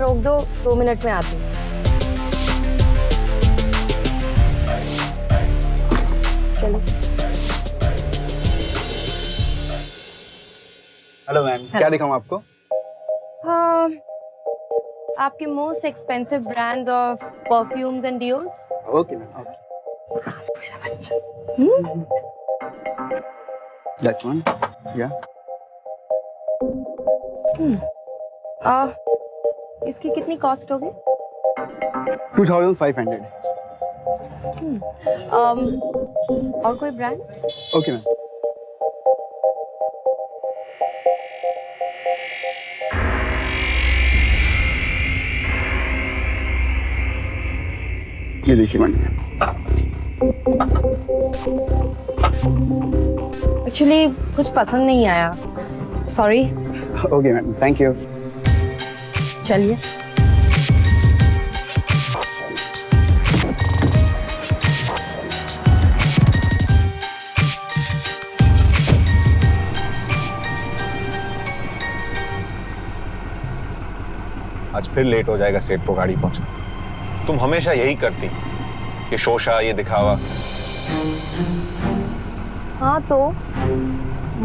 रोक दो, 2 मिनट में आती हूँ। चलो। हेलो मैम, क्या दिखाऊं आपको? हाँ, आपके most expensive brand of perfumes and deos. Okay ma'am, okay. That one, yeah. इसकी कितनी कॉस्ट होगी? 2500। और कोई ब्रांड? Okay ma'am. ये देखिए मैम। एक्चुअली कुछ पसंद नहीं आया, sorry. Okay ma'am, thank you. चलिए। आज फिर लेट हो जाएगा सेट को गाड़ी पहुंचा। तुम हमेशा यही करती, ये शोशा, ये दिखावा। हाँ तो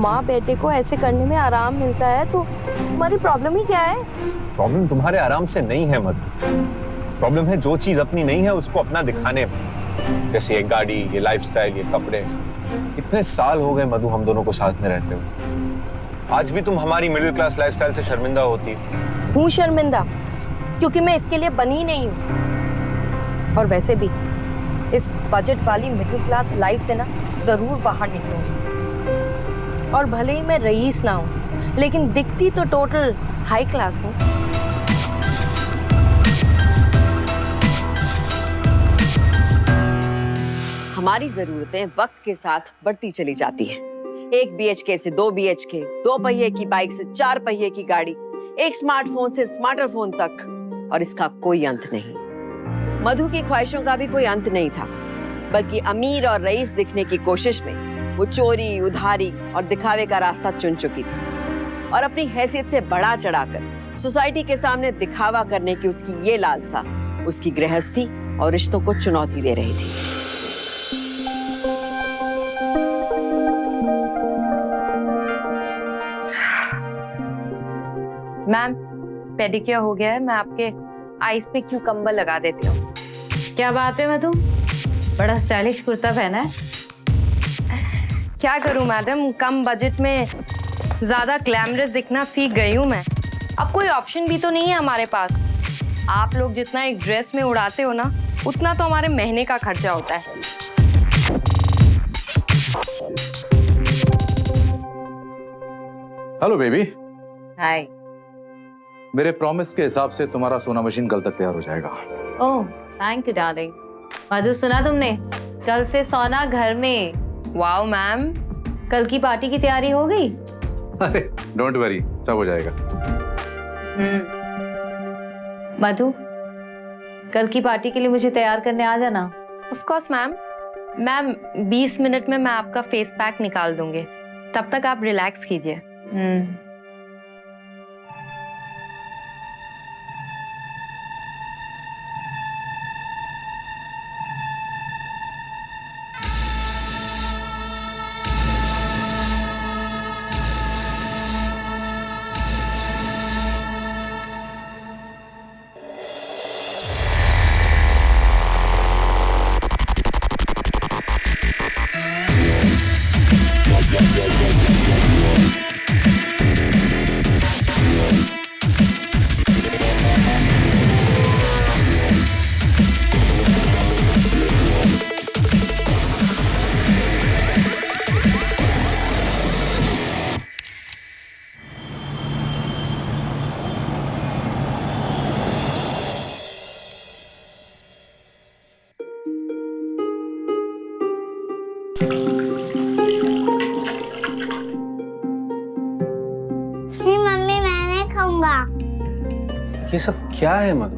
माँ बेटे को ऐसे करने में आराम मिलता है तो तुम्हारी प्रॉब्लम ही क्या है? प्रॉब्लम तुम्हारे आराम से नहीं है मधु, प्रॉब्लम है जो चीज अपनी नहीं है उसको अपना दिखाने में। जैसे ये गाड़ी, ये लाइफस्टाइल, ये कपड़े। इतने साल हो गए मधु हम दोनों को साथ में रहते हुए, आज भी तुम हमारी मिडिल क्लास लाइफस्टाइल से शर्मिंदा होती हूँ शर्मिंदा, क्योंकि मैं इसके लिए बनी नहीं हूँ। और वैसे भी इस बजट वाली मिडिल क्लास लाइफ से ना जरूर बाहर निकलूंगी। और भले ही मैं रईस ना हूँ, लेकिन दिखती तो टोटल हाई क्लास हूँ। हमारी जरूरतें वक्त के साथ बढ़ती चली जाती हैं। 1 BHK से 2 BHK, 2 पहिए की बाइक से 4 पहिए की गाड़ी, एक स्मार्टफोन से स्मार्टरफोन तक, और इसका कोई अंत नहीं। मधु की ख्वाहिशों का भी कोई अंत नहीं था, बल्कि अमीर और रईस दिखने की कोशिश में वो चोरी, उधारी और दिखावे का रास्ता चुन चुकी थी। और अपनी हैसियत से बढ़ा चढ़ाकर सोसाइटी के सामने दिखावा करने की उसकी ये लालसा उसकी गृहस्थी और रिश्तों को चुनौती दे रही थी। मैम, पेडिक्योर हो गया है, मैं आपके आईज पे क्यूकम्बर लगा देती हूँ। क्या बात है मधु, बड़ा स्टाइलिश कुर्ता पहना है। क्या करूँ मैडम, कम बजट में ज्यादा ग्लैमरस दिखना सीख गई हूँ मैं। अब कोई ऑप्शन भी तो नहीं है हमारे पास। आप लोग जितना एक ड्रेस में उड़ाते हो ना, उतना तो हमारे महीने का खर्चा होता है। Hello baby. हाय। मेरे प्रॉमिस के हिसाब से तुम्हारा सोना मशीन कल तक तैयार हो जाएगा। Oh thank you darling. Madhu सुना तुमने, कल से सोना घर में। वाओ मैम, कल की पार्टी की तैयारी हो गई? अरे डोंट वरी, सब हो जाएगा। मधु, कल की पार्टी के लिए मुझे तैयार करने आ जाना। Of course ma'am. Ma'am 20 minute में मैं आपका फेस पैक निकाल दूंगी, तब तक आप रिलैक्स कीजिए। ये सब क्या है मधु?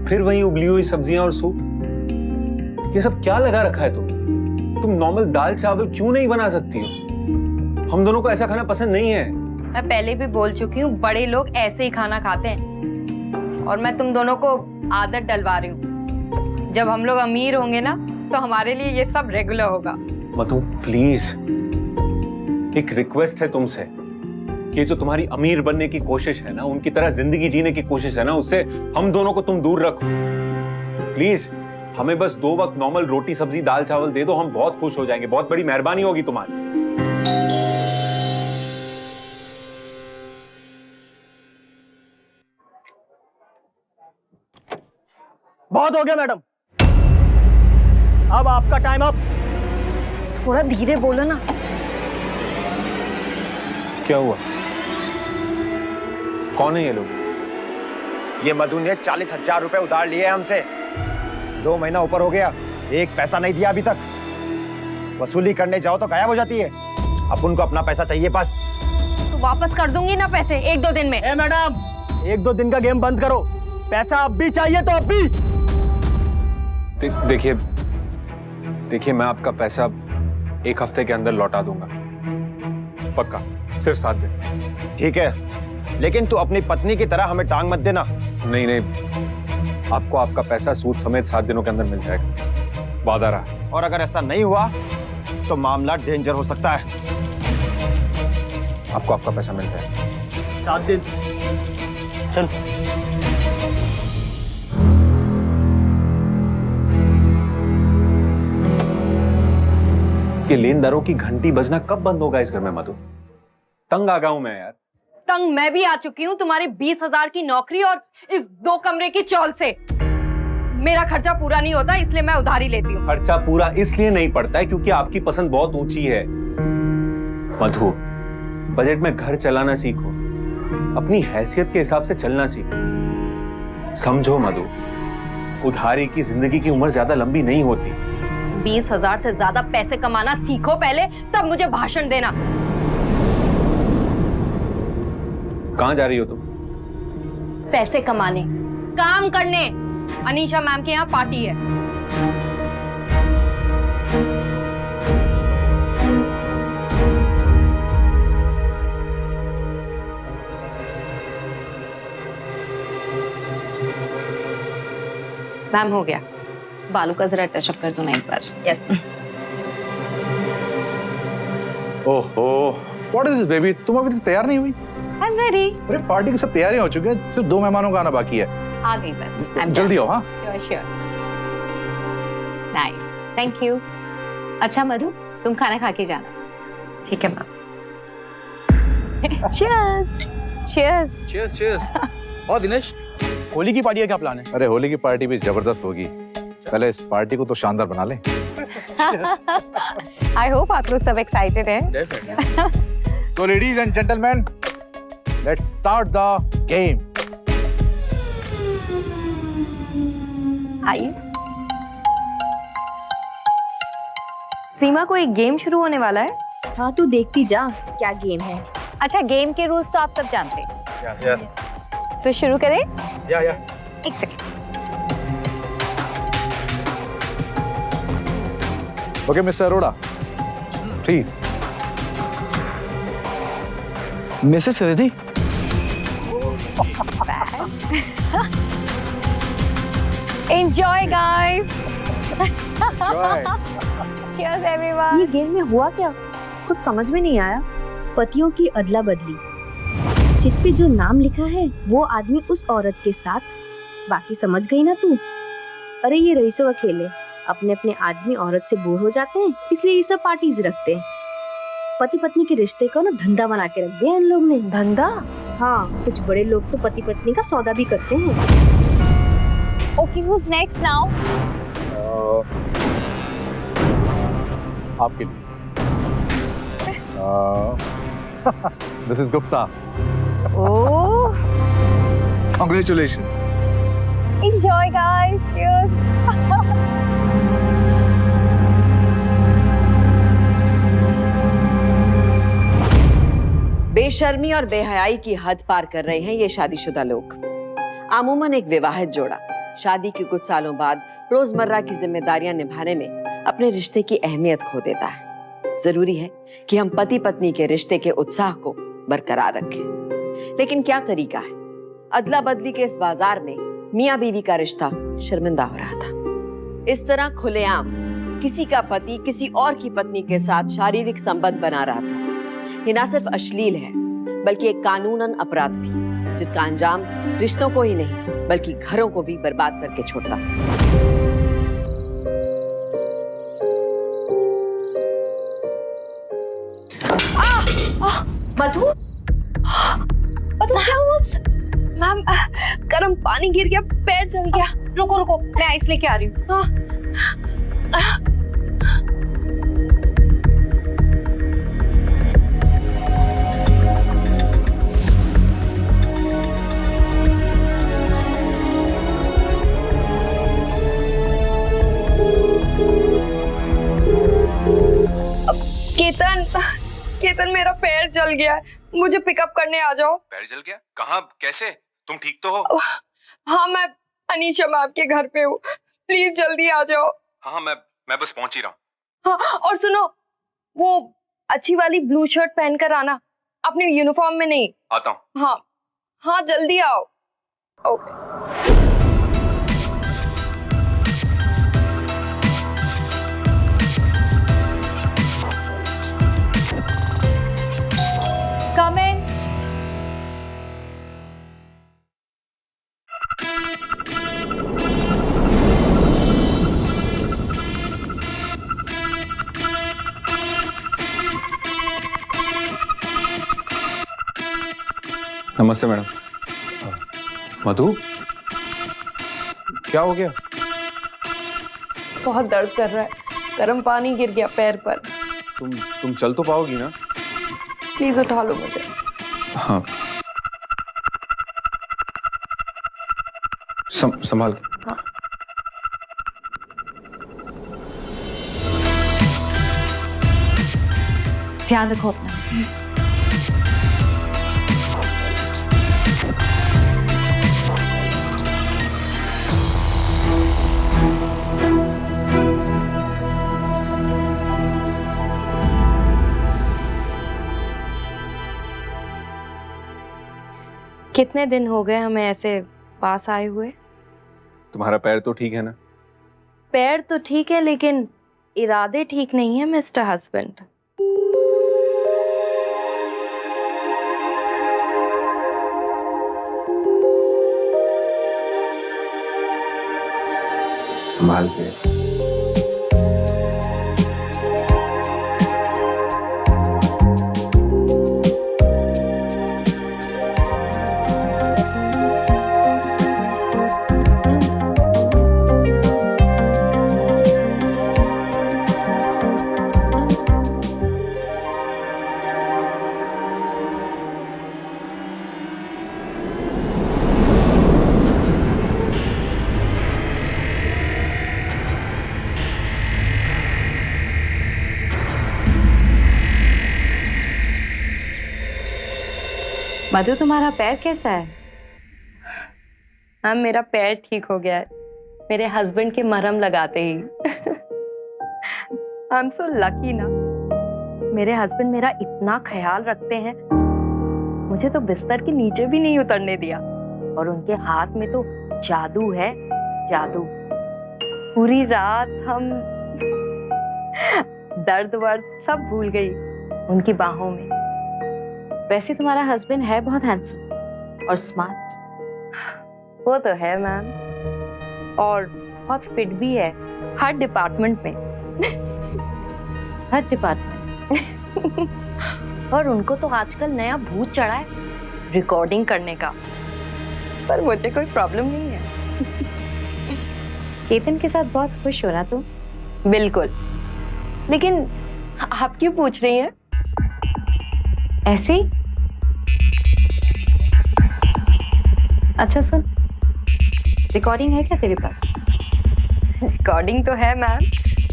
फिर वही उबली हुई सब्जियां और सूप? ये सब क्या लगा रखा है तुम नॉर्मल दाल चावल क्यों नहीं बना सकती हो? हम दोनों को ऐसा खाना पसंद नहीं है। मैं पहले भी बोल चुकी हूँ, बड़े लोग ऐसे ही खाना खाते हैं। और मैं तुम दोनों को आदत डलवा रही हूँ। जब हम लोग अमीर होंगे ना तो हमारे लिए ये सब रेगुलर होगा। मधु प्लीज, एक रिक्वेस्ट है तुमसे, ये जो तुम्हारी अमीर बनने की कोशिश है ना, उनकी तरह जिंदगी जीने की कोशिश है ना, उससे हम दोनों को तुम दूर रखो प्लीज। हमें बस 2 वक्त नॉर्मल रोटी सब्जी दाल चावल दे दो, हम बहुत खुश हो जाएंगे। बहुत बड़ी मेहरबानी होगी तुम्हारी। बहुत हो गया मैडम, अब आपका टाइम अप। थोड़ा धीरे बोलो ना। क्या हुआ? कौन है ये लोग? ये मधु ने 40,000 रुपए उधार लिए हमसे। 2 महीना ऊपर हो गया, एक पैसा नहीं दिया अभी तक। वसूली करने जाओ तो गायब हो जाती है। अब उनको अपना पैसा चाहिए बस। तो वापस कर दूंगी ना पैसे 1-2 दिन में। ए मैडम, 1-2 दिन का गेम बंद करो, पैसा अब भी चाहिए तो अब भी। देखिए मैं आपका पैसा 1 हफ्ते के अंदर लौटा दूंगा, पक्का, सिर्फ 7 दिन। ठीक है, लेकिन तू अपनी पत्नी की तरह हमें टांग मत देना। नहीं, आपको आपका पैसा सूद समेत 7 दिनों के अंदर मिल जाएगा, वादा रहा। और अगर ऐसा नहीं हुआ तो मामला डेंजर हो सकता है। आपको आपका पैसा मिल जाएगा। 7 दिन। चल। ये लेनदारों की घंटी बजना कब बंद होगा इस घर में मधु? तंग आ गया हूं मैं यार। तंग मैं भी आ चुकी हूँ तुम्हारे 20,000 की नौकरी और इस 2 कमरे की चौल से। मेरा खर्चा पूरा नहीं होता इसलिए मैं उधारी लेती हूँ। खर्चा पूरा इसलिए नहीं पड़ता है क्योंकि आपकी पसंद बहुत ऊंची है। मधु, बजट में घर चलाना सीखो, अपनी हैसियत के हिसाब से चलना सीखो। समझो मधु, उधारी की जिंदगी की उम्र ज्यादा लंबी नहीं होती। 20,000 से ज्यादा पैसे कमाना सीखो पहले, तब मुझे भाषण देना। कहाँ जा रही हो तुम? पैसे कमाने, काम करने। अनीशा मैम के यहाँ पार्टी है। मैम हो गया, बालों का जरा टचअप कर दो ना एक बार। यस। ओहो, व्हाट इज दिस बेबी? तुम अभी तक तैयार नहीं हुई? I am ready. अरे पार्टी की सब तैयारियां हो चुकी है, सिर्फ 2 मेहमानों का आना बाकी है। आ गई बस। जल्दी आओ। हाँ, श्योर। Nice, thank you. अच्छा मधु, तुम खाना खा के जाना। ठीक है ma'am. Cheers. Cheers. Cheers cheers. और दिनेश, होली की पार्टी का क्या प्लान है? अरे होली की पार्टी भी जबरदस्त होगी, पहले इस पार्टी को तो शानदार बना ले। आई होप आप लोग सब एक्साइटेड हैं। डेफिनेटली। तो ladies and gentleman, let's start the game. आइए। सीमा को एक गेम शुरू होने वाला है। हाँ तू देखती जा क्या गेम है। अच्छा, गेम के रूल्स तो आप सब जानते हैं, यस। तो शुरू करें? या। एक second. Okay mister Arora, please. Mrs Riddhi. Enjoy guys. Cheers everyone. ये गेम में हुआ क्या कुछ समझ में नहीं आया। पतियों की अदला बदली, चिट पे जो नाम लिखा है वो आदमी उस औरत के साथ, बाकी समझ गई ना तू। अरे ये रईसों का खेल है, अपने अपने आदमी औरत से बोर हो जाते हैं इसलिए ये सब पार्टीज रखते हैं। पति पत्नी के रिश्ते को ना धंधा बना के रख दिया इन लोग ने। धंधा? हाँ, कुछ बड़े लोग तो पति पत्नी का सौदा भी करते हैं। Okay, who's next now? आपके लिए this is Gupta. Oh, congratulation. enjoy guys. Cheers. बेशर्मी और बेहयाई की हद पार कर रहे हैं ये शादीशुदा लोग। अमूमन एक विवाहित जोड़ा शादी के कुछ सालों बाद रोजमर्रा की जिम्मेदारियां निभाने में अपने रिश्ते की अहमियत खो देता है। जरूरी है कि हम पति पत्नी के रिश्ते के उत्साह को बरकरार रखें। लेकिन क्या तरीका है? अदला बदली के इस बाजार में मियाँ बीवी का रिश्ता शर्मिंदा हो रहा था। इस तरह खुलेआम किसी का पति किसी और की पत्नी के साथ शारीरिक संबंध बना रहा था। ये ना सिर्फ अश्लील है बल्कि एक कानूनन अपराध भी, जिसका अंजाम रिश्तों को ही नहीं बल्कि घरों को भी बर्बाद करके छोड़ता। मधु, मधु क्या हुआ? मैम, गर्म पानी गिर गया, पैर जल गया। रुको रुको, मैं आइस लेके आ रही हूँ। केतन, केतन मेरा पैर जल गया है, मुझे पिकअप करने आ जाओ। पैर जल गया? कहाँ, कैसे? तुम ठीक तो हो? हाँ, मैं अनीशा मैम के घर पे हूँ, प्लीज जल्दी आ जाओ। हाँ, मैं बस पहुंच ही रहा हूँ। हाँ, और सुनो, वो अच्छी वाली ब्लू शर्ट पहनकर आना, अपने यूनिफॉर्म में नहीं। आता हूँ। हाँ हाँ, जल्दी आओ। ओके। Come in. नमस्ते मैडम। मधु, क्या हो गया? बहुत दर्द कर रहा है, गर्म पानी गिर गया पैर पर। तुम चल तो पाओगी ना? प्लीज उठा लो मुझे। हाँ, संभाल के। हाँ। ध्यान रखो अपना। कितने दिन हो गए हमें ऐसे पास आए हुए? तुम्हारा पैर तो ठीक है ना? पैर तो ठीक है, लेकिन इरादे ठीक नहीं है मिस्टर हस्बैंड। संभाल के। मधु, तुम्हारा पैर कैसा है? हाँ, मेरा पैर ठीक हो गया है मेरे हस्बैंड के मरहम लगाते ही। आई एम सो लकी ना, मेरे हस्बैंड मेरा इतना ख्याल रखते हैं, मुझे तो बिस्तर के नीचे भी नहीं उतरने दिया। और उनके हाथ में तो जादू है, जादू। पूरी रात हम दर्द वर्द सब भूल गई उनकी बाहों में। वैसे तुम्हारा हस्बैंड है बहुत हैंडसम और स्मार्ट। वो तो है मैम, और बहुत फिट भी है हर डिपार्टमेंट में। हर डिपार्टमेंट। और उनको तो आजकल नया भूत चढ़ा है रिकॉर्डिंग करने का, पर मुझे कोई प्रॉब्लम नहीं है। केतन के साथ बहुत खुश हो ना तुम? बिल्कुल, लेकिन आप क्यों पूछ रही हैं? ऐसे ही? अच्छा सुन, रिकॉर्डिंग है क्या तेरे पास? रिकॉर्डिंग तो है मैम,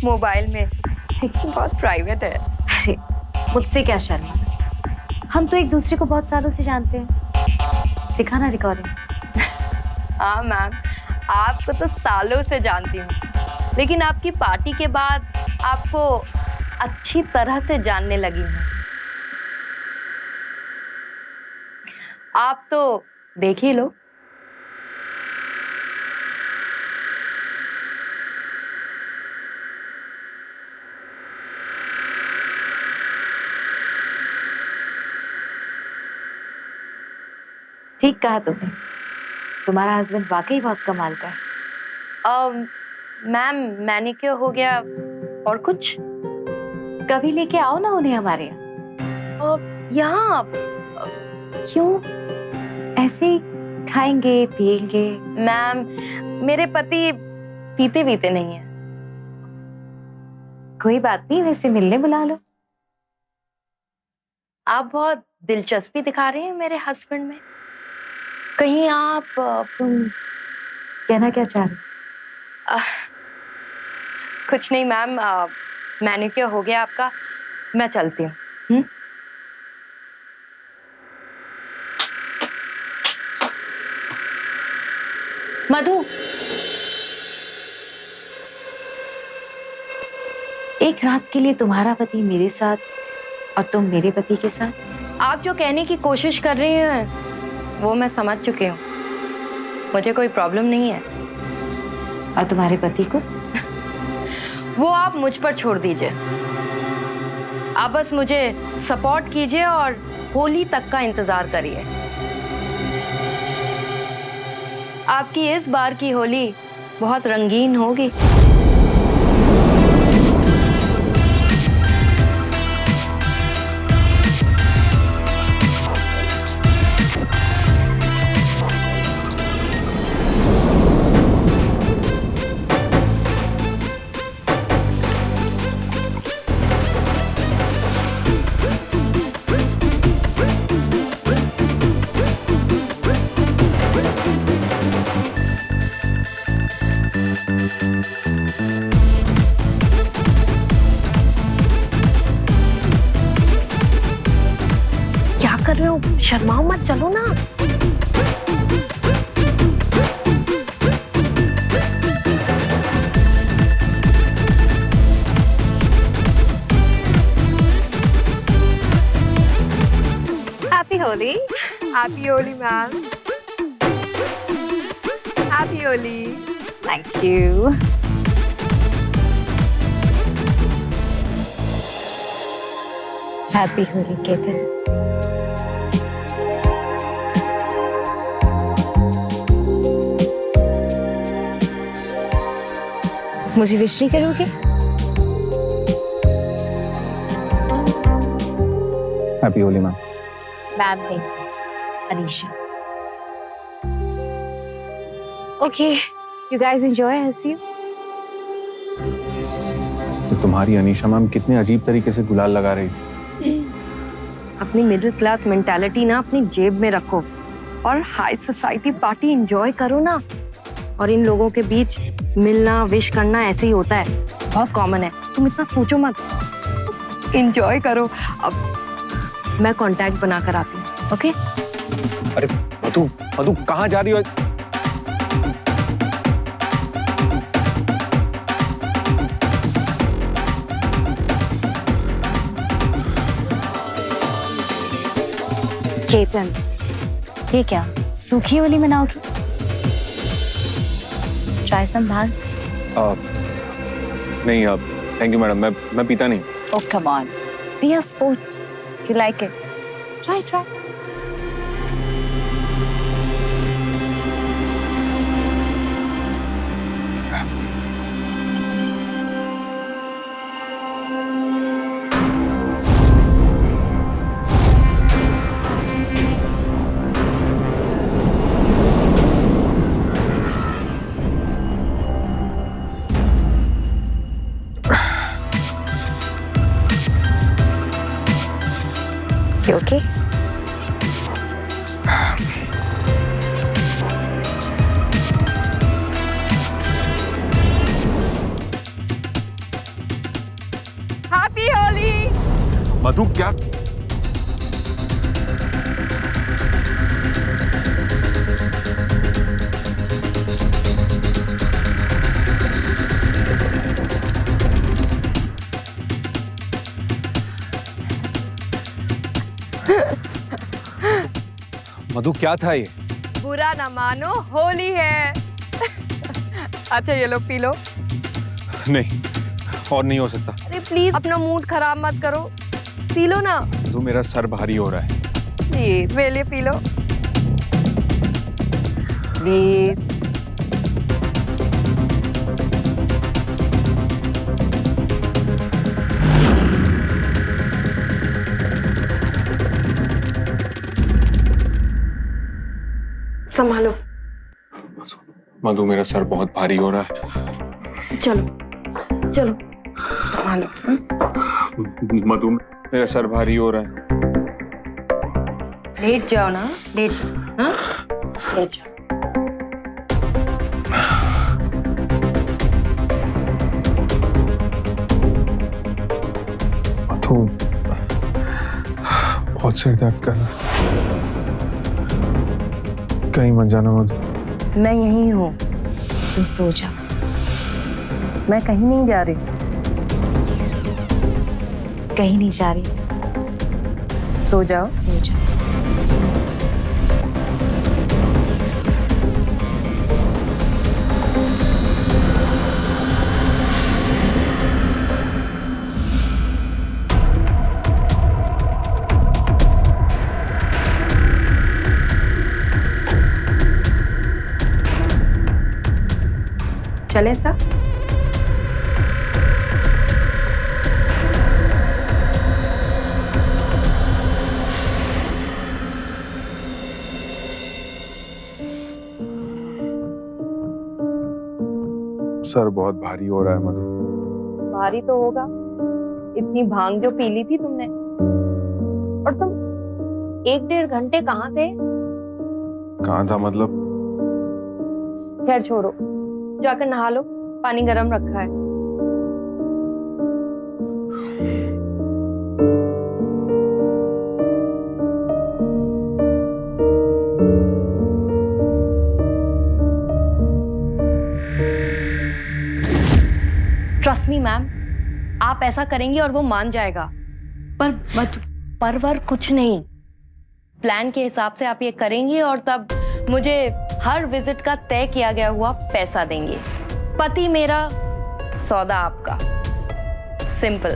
मोबाइल में, लेकिन बहुत प्राइवेट है। अरे मुझसे क्या शर्म, हम तो एक दूसरे को बहुत सालों से जानते हैं। दिखाना रिकॉर्डिंग। हाँ मैम, आपको तो सालों से जानती हूँ, लेकिन आपकी पार्टी के बाद आपको अच्छी तरह से जानने लगी हूँ। आप तो देख ही लो, ठीक कहा तुमने, तुम्हारा हस्बैंड वाकई बहुत कमाल का है। मैम मैनिक्योर हो गया, और कुछ? कभी लेके आओ ना उन्हें हमारे यहाँ। यहाँ? क्यों? ऐसे ही खाएंगे पिएंगे। मैम मेरे पति पीते वीते नहीं है। कोई बात नहीं, वैसे मिलने बुला लो। आप बहुत दिलचस्पी दिखा रहे हैं मेरे हस्बैंड में। कहीं आप कहना क्या चाह रहे? कुछ नहीं मैम, मैनिक्योर हो गया आपका, मैं चलती हूँ। मधु, एक रात के लिए तुम्हारा पति मेरे साथ और तुम मेरे पति के साथ। आप जो कहने की कोशिश कर रही हैं वो मैं समझ चुकी हूँ, मुझे कोई प्रॉब्लम नहीं है। और तुम्हारे पति को? वो आप मुझ पर छोड़ दीजिए। आप बस मुझे सपोर्ट कीजिए और होली तक का इंतजार करिए। आपकी इस बार की होली बहुत रंगीन होगी। क्या कर रहे हो? शर्माओ मत, चलो ना। Happy Holi. Happy Holi ma'am. Happy Holi. Thank you. Happy Holi Ketan. मुझे विश नहीं करोगे? Happy Holi ma'am. मैम नहीं, Anisha. Okay, you guys enjoy, I will see you. तो तुम्हारी अनीशा मैम कितने अजीब तरीके से गुलाल लगा रही। अपनी मिडिल क्लास मेंटालिटी ना अपनी जेब में रखो और हाई सोसाइटी पार्टी एंजॉय करो ना। और इन लोगों के बीच मिलना विश करना ऐसे ही होता है, बहुत कॉमन है। तुम इतना सोचो मत, एंजॉय करो। अब मैं कांटेक्ट बनाकर आती हूँ। ओके? अरे मधु, मधु कहाँ जा रही हो? केतन, ये क्या सूखी होली मनाओगी? ट्राई सम भांग। नहीं अब थैंक यू मैडम, मैं पीता नहीं। Oh, come on. Be a sport. You like it. Try. You okay? Happy Holi. Madhu क्या? मधु क्या था ये? बुरा ना मानो, होली है। अच्छा ये लो, पी लो। नहीं, और नहीं हो सकता। अरे प्लीज अपना मूड खराब मत करो, पी लो ना। मधु मेरा सर भारी हो रहा है। ये मेरे लिए पी लो। प्लीज। संभालो। मधु मेरा सर बहुत भारी हो रहा है। चलो चलो संभालो। मधु मेरा सर भारी हो रहा है। लेट जाओ ना, लेट जाओ। हाँ लेट जाओ। मधु बहुत सिर दर्द कर रहा है। कहीं मत जाना मधु। मैं यहीं हूँ, तुम सो जाओ। मैं कहीं नहीं जा रही। कहीं नहीं जा रही। सो जाओ। सो जाओ। चले सर? सर बहुत भारी हो रहा है मधु। भारी तो होगा, इतनी भांग जो पी ली थी तुमने। और तुम 1-1.5 घंटे कहाँ थे? कहाँ था मतलब? खैर छोड़ो, जाकर नहा लो, पानी गरम रखा है। ट्रस्ट मी मैम, आप ऐसा करेंगी और वो मान जाएगा। पर वर कुछ नहीं। प्लान के हिसाब से आप ये करेंगी और तब मुझे हर विजिट का तय किया गया हुआ पैसा देंगे। पति मेरा, सौदा आपका। सिंपल।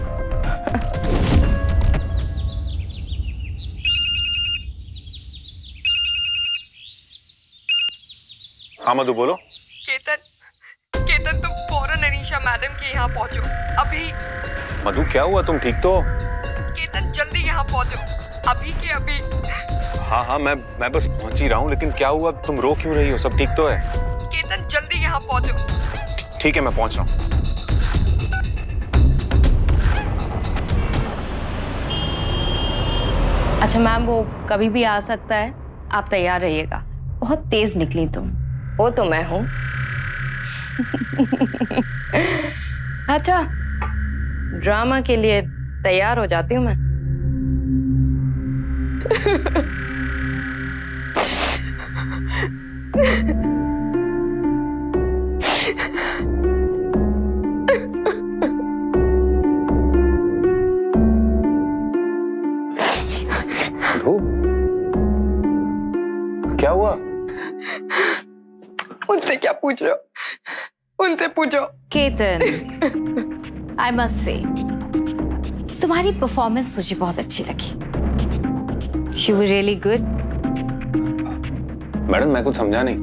हाँ मधु बोलो। केतन तुम फौरन अनीशा मैडम के यहाँ पहुंचो अभी। मधु क्या हुआ, तुम ठीक तो? केतन जल्दी यहाँ पहुंचो, अभी के अभी। हाँ हाँ मैं बस पहुंच ही रहा हूँ, लेकिन क्या हुआ, तुम रो क्यों रही हो? सब ठीक तो है? केतन जल्दी यहाँ पहुंचो। ठीक है मैं पहुंच रहा हूँ। अच्छा मैम, वो कभी भी आ सकता है, आप तैयार रहिएगा। बहुत तेज निकली तुम। वो तो मैं हूँ। अच्छा, ड्रामा के लिए तैयार हो जाती हूँ मैं। क्या हुआ? उनसे क्या पूछ रहे हो? उनसे पूछो। केतन, आई मस्ट से तुम्हारी परफॉर्मेंस मुझे बहुत अच्छी लगी। You were really good. Madam मैं कुछ समझा नहीं।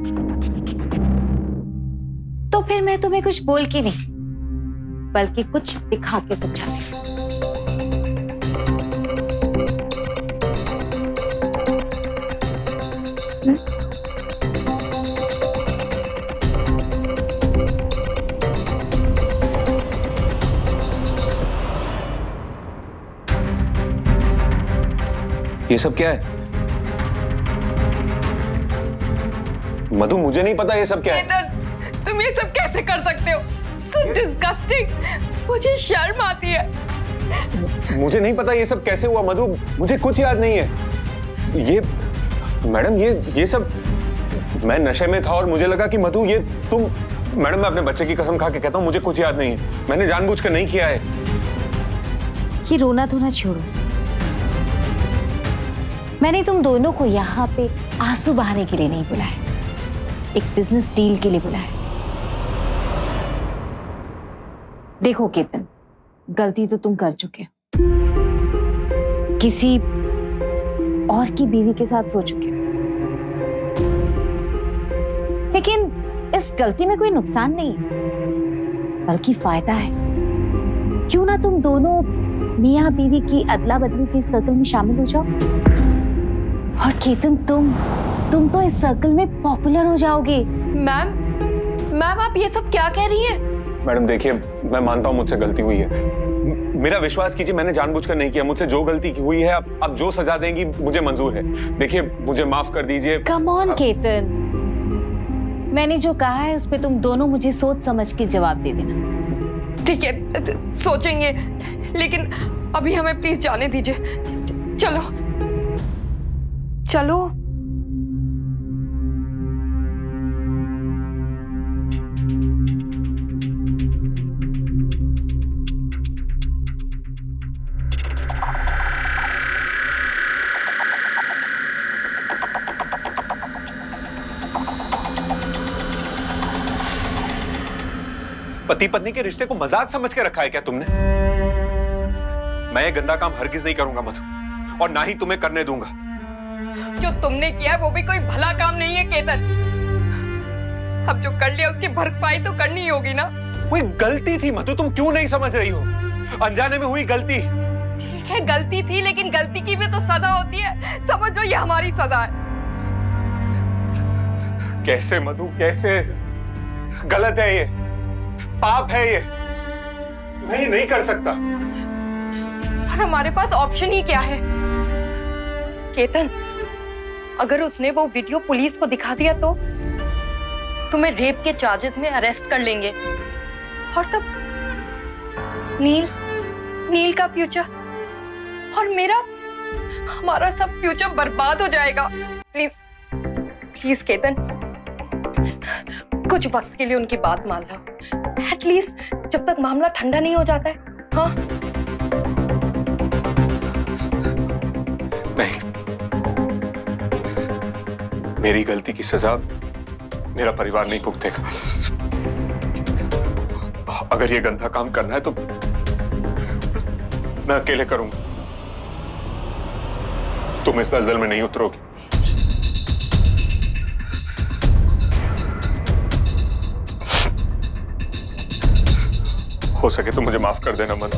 तो फिर मैं तुम्हें कुछ बोल के नहीं, बल्कि कुछ दिखा के समझाती हूँ। ये सब क्या है? मधु मुझे नहीं पता ये सब क्या है। तुम ये सब कैसे कर सकते हो? So disgusting। मुझे शर्म आती है। मुझे नहीं पता ये सब कैसे हुआ मधु, मुझे कुछ याद नहीं है। ये मैडम ये सब मैं नशे में था और मुझे लगा कि मधु ये तुम। मैडम मैं अपने बच्चे की कसम खा के कहता हूँ मुझे कुछ याद नहीं है, मैंने जानबूझकर नहीं किया है। ये रोना धोना छोड़ो। मैंने तुम दोनों को यहाँ पे आंसू बहाने के लिए नहीं बुलाया, एक बिजनेस डील के लिए बुलाया। देखो केतन, गलती तो तुम कर चुके हो, किसी और की बीवी के साथ सो चुके हो। इस गलती में कोई नुकसान नहीं है, बल्कि फायदा है। क्यों ना तुम दोनों मियाँ बीवी की अदला बदली के सर्कल में शामिल हो जाओ। और केतन, तुम तो इस सर्कल में पॉपुलर हो जाओगे। मैम आप ये सब क्या कह रही हैं? मैडम देखिए, मैं मानता हूँ मुझसे गलती हुई है, मेरा विश्वास कीजिए, मैंने जानबूझकर नहीं किया। मुझसे जो गलती हुई है, आप जो सजा देंगी मुझे मंजूर है। देखिए मुझे माफ कर दीजिए। कम ऑन केतन, मैंने जो कहा है उस पे तुम दोनों मुझे सोच समझ के जवाब दे देना। ठीक है, सोचेंगे, लेकिन अभी हमें प्लीज जाने दीजिए। चलो चलो। पति पत्नी के रिश्ते को मजाक समझ के रखा है क्या तुमने? मैं ये गंदा काम हरगिज नहीं करूंगा मधु, और ना ही तुम्हें करने दूंगा। जो तुमने किया है वो भी कोई भला काम नहीं है केतन। अब जो कर लिया उसकी भरपाई तो करनी ही होगी ना। कोई गलती थी मधु, तुम क्यों नहीं समझ रही हो? अनजाने में हुई गलती। ठीक है गलती थी, लेकिन गलती की भी तो सजा होती है। समझ लो ये हमारी सजा है। कैसे मधु, कैसे? गलत है ये, पाप है ये, मैं ये नहीं कर सकता। पर हमारे पास ऑप्शन ही क्या है केतन? अगर उसने वो वीडियो पुलिस को दिखा दिया तो तुम्हें रेप के चार्जेस में अरेस्ट कर लेंगे, और तब नील का फ्यूचर और हमारा सब फ्यूचर बर्बाद हो जाएगा। प्लीज केतन, कुछ वक्त के लिए उनकी बात मान लो, एटलीस्ट जब तक मामला ठंडा नहीं हो जाता है। हाँ नहीं, मेरी गलती की सजा मेरा परिवार नहीं भुगतेगा। अगर ये गंदा काम करना है तो मैं अकेले करूंगा, तुम इस दलदल में नहीं उतरोगे। हो सके तो मुझे माफ कर देना मधु।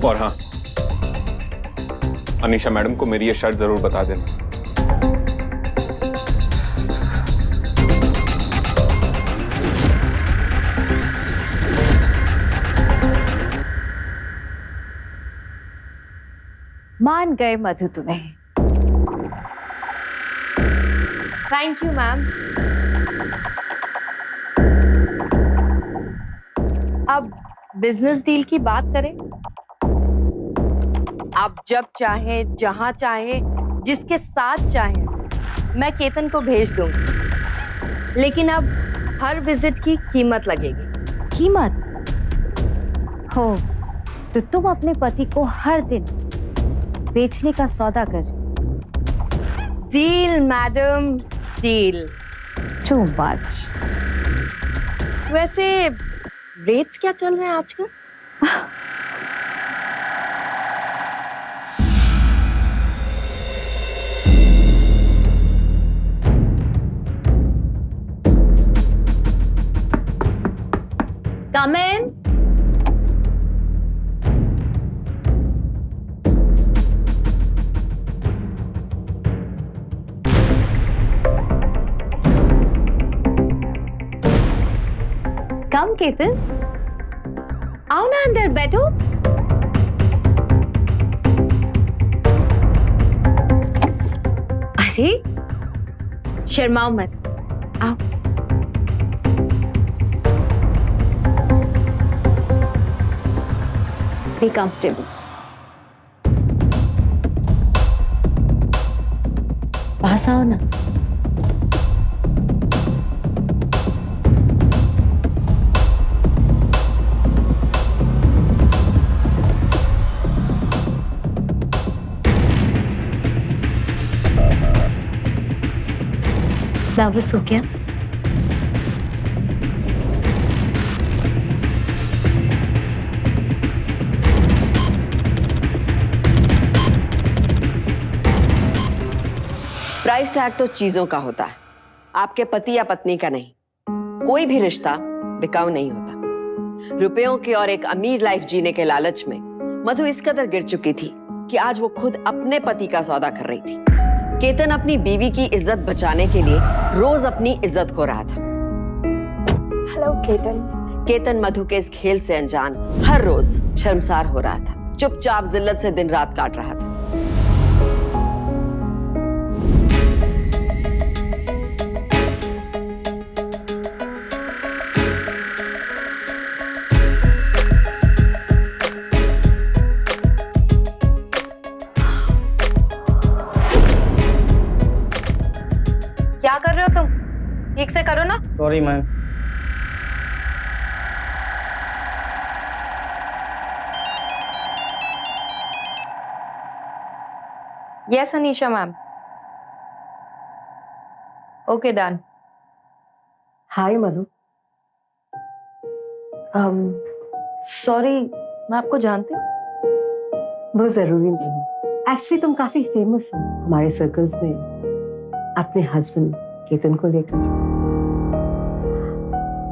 और हाँ, अनीशा मैडम को मेरी ये शर्त जरूर बता देना। मान गए मधु तुम्हें। Thank you ma'am. अब बिजनेस डील की बात करें। आप जब चाहे, जहां चाहे, जिसके साथ चाहे, मैं केतन को भेज दूंगी, लेकिन अब हर विजिट की कीमत लगेगी। कीमत? हो तो तुम अपने पति को हर दिन बेचने का सौदा कर। Deal madam, deal. Too much. वैसे रेट्स क्या चल रहे हैं आजकल? Come in. Come केतन, आओ ना अंदर बैठो। अरे शर्माओ मत, आओ। Be comfortable. पास आओ ना। बस हो गया। प्राइस टैग तो चीजों का होता है, आपके पति या पत्नी का नहीं। कोई भी रिश्ता बिकाऊ नहीं होता। रुपयों की और एक अमीर लाइफ जीने के लालच में मधु इस कदर गिर चुकी थी कि आज वो खुद अपने पति का सौदा कर रही थी। केतन अपनी बीवी की इज्जत बचाने के लिए रोज अपनी इज्जत खो रहा था। हेलो केतन। केतन मधु के इस खेल से अनजान हर रोज शर्मसार हो रहा था, चुपचाप जिल्लत से दिन रात काट रहा था। क्या कर रहे हो तुम? ठीक से करो ना। Sorry ma'am. Yes Anisha ma'am. Okay done. Hi Madhu. Sorry, मैं आपको जानती हूँ? वो जरूरी नहीं है। एक्चुअली तुम काफी फेमस हो हमारे सर्कल्स में अपने हस्बैंड केतन को लेकर।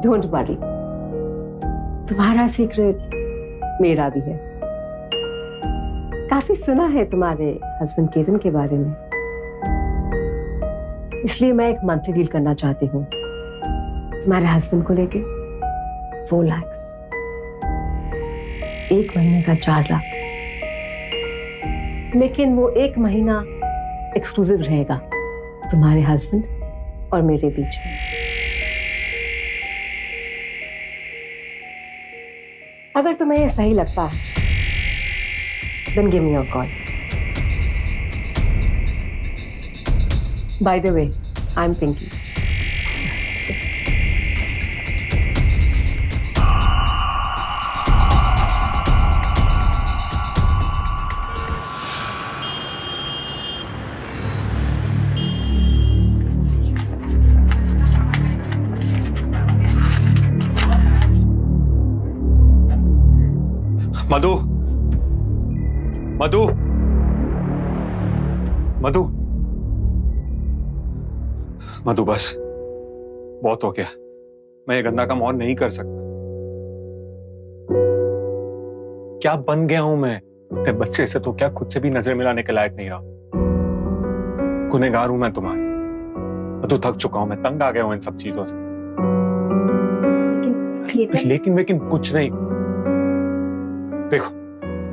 डोंट वरी, तुम्हारा सीक्रेट मेरा भी है। काफी सुना है तुम्हारे हस्बैंड केतन के बारे में, इसलिए मैं एक मंथली डील करना चाहती हूँ तुम्हारे हस्बैंड को लेके। 4 लाख, 1 महीने का 4 लाख, लेकिन वो 1 महीना एक्सक्लूसिव रहेगा तुम्हारे हस्बैंड और मेरे बीच में। अगर तुम्हें ये सही लगता है then give me a call. By the way, I'm Pinky. मधु, मधु, मधु, मधु, बस बहुत हो गया। मैं ये गंदा काम और नहीं कर सकता। क्या बन गया हूं मैं? अपने बच्चे से तो क्या, खुद से भी नजर मिलाने के लायक नहीं रहा। गुनहगार हूं मैं तुम्हारा। मधु, थक चुका हूं मैं, तंग आ गया हूं इन सब चीजों से। लेकिन कुछ नहीं। देखो,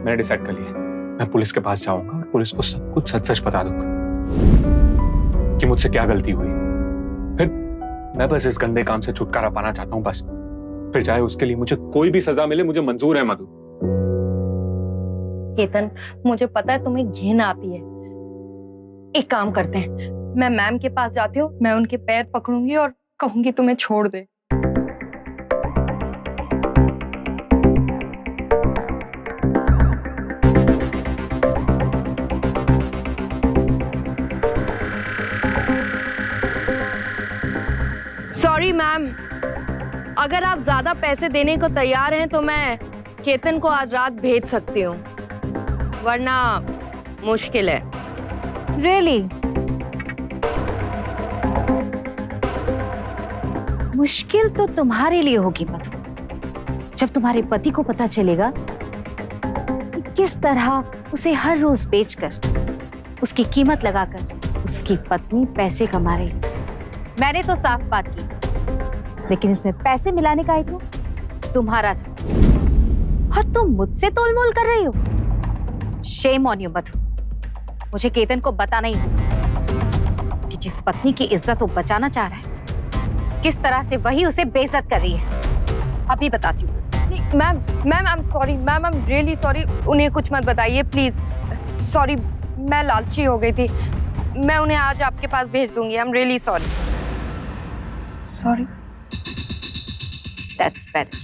मैंने डिसाइड कर लिया, मैं पुलिस के पास जाऊंगा और पुलिस को सब कुछ सच सच बता दूंगा कि मुझसे क्या गलती हुई। फिर मैं बस इस गंदे काम से छुटकारा पाना चाहता हूं, बस। फिर चाहे उसके लिए मुझे कोई भी सजा मिले, मुझे मंजूर है मधु। केतन, मुझे पता है तुम्हें घिन आती है। एक काम करते हैं, मैं मैम के पास जाती हूँ, मैं उनके पैर पकड़ूंगी और कहूंगी तुम्हें छोड़ दे। सॉरी मैम, अगर आप ज्यादा पैसे देने को तैयार हैं तो मैं केतन को आज रात भेज सकती हूँ, वरना मुश्किल है। Really? मुश्किल तो तुम्हारे लिए होगी मधु, जब तुम्हारे पति को पता चलेगा कि किस तरह उसे हर रोज बेचकर, उसकी कीमत लगाकर उसकी पत्नी पैसे कमा रही। मैंने तो साफ बात की, लेकिन इसमें पैसे मिलाने का आइडिया तुम्हारा था और तुम मुझसे तोलमोल कर रही हो। शेम ऑन यू मधु। मुझे केतन को बताना ही होगा कि जिस पत्नी की इज्जत वो बचाना चाह रहा है, किस तरह से वही उसे बेइज्जत कर रही है। अभी बताती हूँ। Ma'am I am sorry, ma'am I am really sorry. उन्हें कुछ मत बताइए प्लीज। सॉरी, मैं लालची हो गई थी। मैं उन्हें आज आपके पास भेज दूंगी। I am really sorry. Sorry. That's better.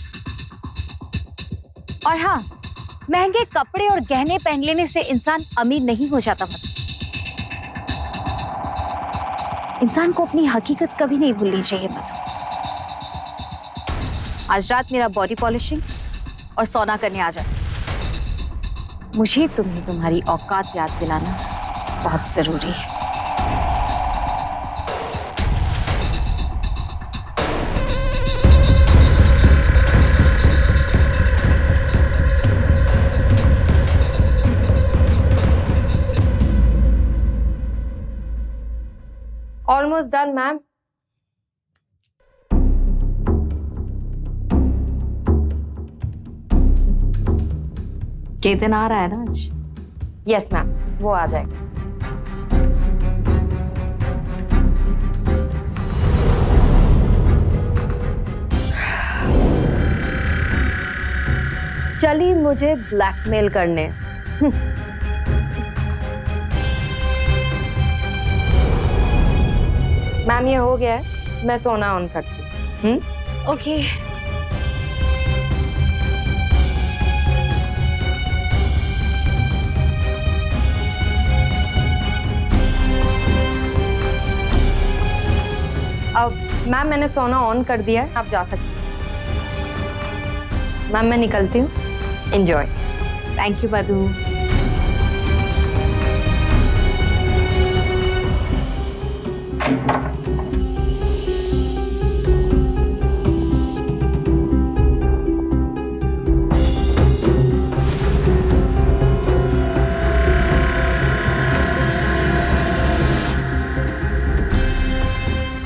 और हाँ, महंगे कपड़े और गहने पहन लेने से इंसान अमीर नहीं हो जाता मत। इंसान को अपनी हकीकत कभी नहीं भूलनी चाहिए मत। आज रात मेरा बॉडी पॉलिशिंग और सोना करने आ जाए। मुझे तुम्हें तुम्हारी औकात याद दिलाना बहुत जरूरी है। Almost done ma'am. केतन आ रहा है ना आज? यस मैम, वो आ जाएगा। चली मुझे ब्लैकमेल करने। मैम ये हो गया है, मैं सोना ऑन करती हूँ। ओके। अब मैम मैंने सोना ऑन कर दिया है, आप जा सकती हैं। मैम मैं निकलती हूँ, एंजॉय। थैंक यू मधु।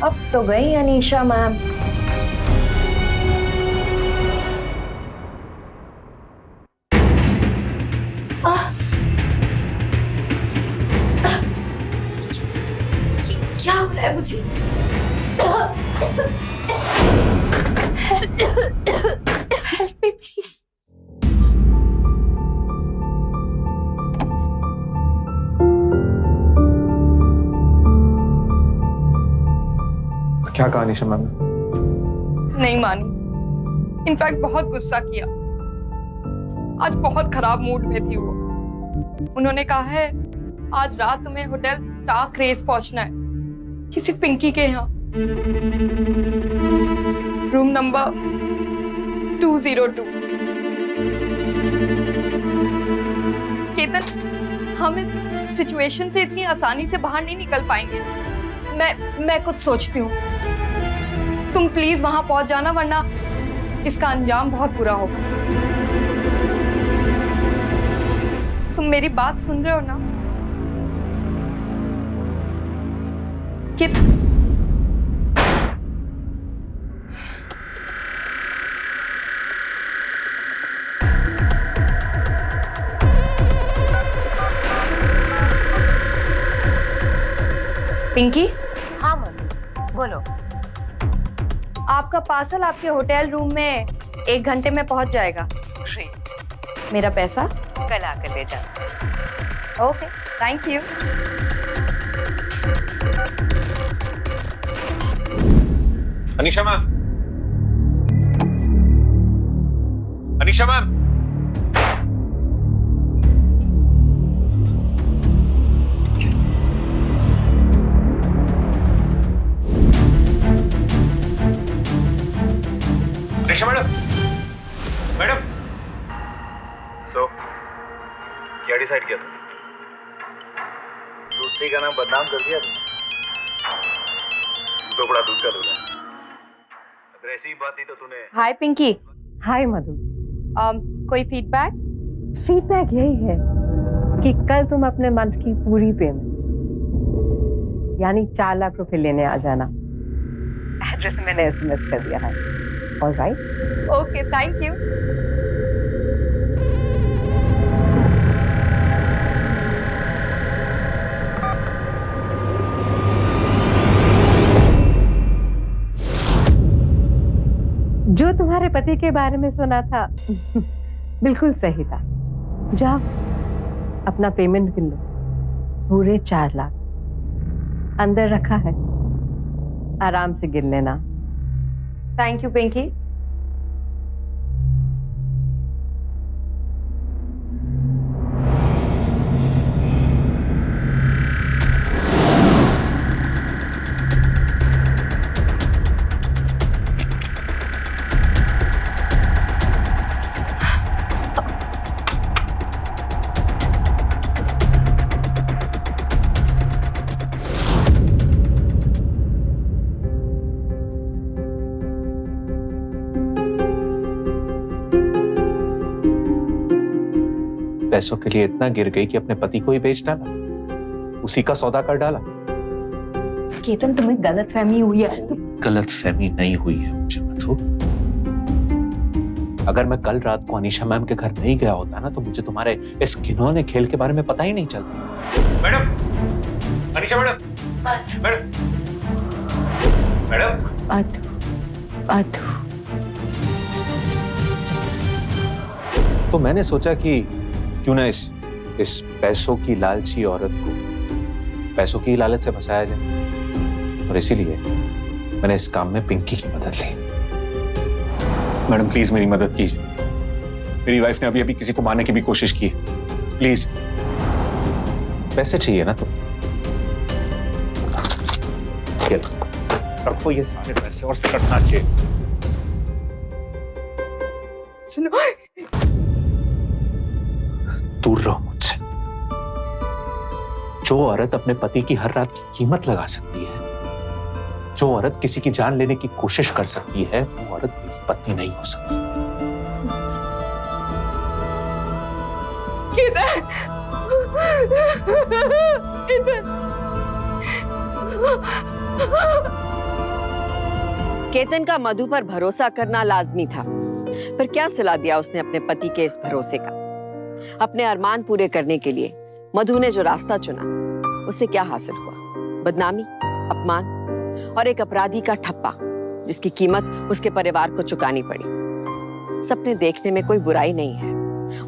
अब तो गई अनीशा मैम। क्या हो रहा है मुझे? Help me please. क्या कहा निशा मैम? नहीं मानी, इनफैक्ट बहुत गुस्सा किया। आज बहुत खराब मूड में थी वो। उन्होंने कहा है आज रात तुम्हें होटल स्टार क्रेज पहुंचना है, किसी पिंकी के यहाँ, रूम नंबर 202। केतन, हम इस सिचुएशन से इतनी आसानी से बाहर नहीं निकल पाएंगे। मैं कुछ सोचती हूँ, तुम प्लीज वहां पहुंच जाना, वरना इसका अंजाम बहुत बुरा होगा। तुम मेरी बात सुन रहे हो ना? कि पिंकी? हाँ मम्मी, बोलो। आपका पार्सल आपके होटल रूम में 1 घंटे में पहुंच जाएगा। ग्रेट। मेरा पैसा कल आकर ले जाओ। Okay, thank you. Anisha ma'am, Anisha ma'am, Anisha madam, madam. So क्या डिसाइड किया तुमने? दूसरी का नाम बदनाम कर दिया तुमने। तो बड़ा दूध का दूल्हा। अगर ऐसी बात थी तो तूने। हाय पिंकी। हाय मधु। कोई फीडबैक? फीडबैक यही है कि कल तुम अपने मंथ की पूरी पेमेंट यानी 4 लाख रुपए लेने आ जाना। एड्रेस मैंने एसएमएस कर दिया है। ऑलराइट? Okay, thank you. जो तुम्हारे पति के बारे में सुना था बिल्कुल सही था। जाओ अपना पेमेंट गिन लो, पूरे 4 लाख अंदर रखा है, आराम से गिन लेना। Thank you Pinky. पैसों के लिए इतना गिर गई कि अपने पति को ही बेच डाला, उसी का सौदा कर डाला। केतन, तुम्हें गलतफहमी हुई है। गलतफहमी नहीं हुई है मुझे मधु। अगर मैं कल रात को अनीशा मैम के घर नहीं गया होता ना, तो मुझे तुम्हारे इस घिनौने खेल के बारे में पता ही नहीं चलता। Madam, Anisha madam, madam, madam, Madhu, तो मैंने सोचा कि क्यों ना इस पैसों की लालची औरत को पैसों की लालच से फंसाया जाए, और इसीलिए मैंने इस काम में पिंकी की मदद ली। मैडम प्लीज मेरी मदद कीजिए। मेरी वाइफ ने अभी अभी किसी को मारने की भी कोशिश की है। प्लीज, पैसे चाहिए ना तो रखो ये सारे पैसे और सटना चाहिए। सुनो, दूर रहो मुझसे। जो औरत अपने पति की हर रात की कीमत लगा सकती है, जो औरत किसी की जान लेने की कोशिश कर सकती है, वो औरत मेरी पत्नी नहीं हो सकती। केतन का मधु पर भरोसा करना लाजमी था, पर क्या सिला दिया उसने अपने पति के इस भरोसे का। अपने अरमान पूरे करने के लिए मधु ने जो रास्ता चुना, उससे क्या हासिल हुआ? बदनामी, अपमान और एक अपराधी का ठप्पा, जिसकी कीमत उसके परिवार को चुकानी पड़ी। सपने देखने में कोई बुराई नहीं है,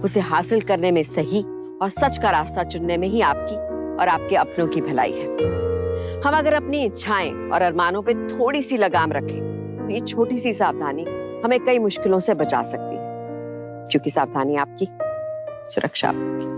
उसे हासिल करने में सही और सच का रास्ता चुनने में ही आपकी और आपके अपनों की भलाई है। हम अगर अपनी इच्छाएं और अरमानों पे थोड़ी सी लगाम रखें, तो ये छोटी सी सावधानी हमें कई मुश्किलों से बचा सकती है, क्योंकि सावधानी आपकी, सुरक्षा आपकी।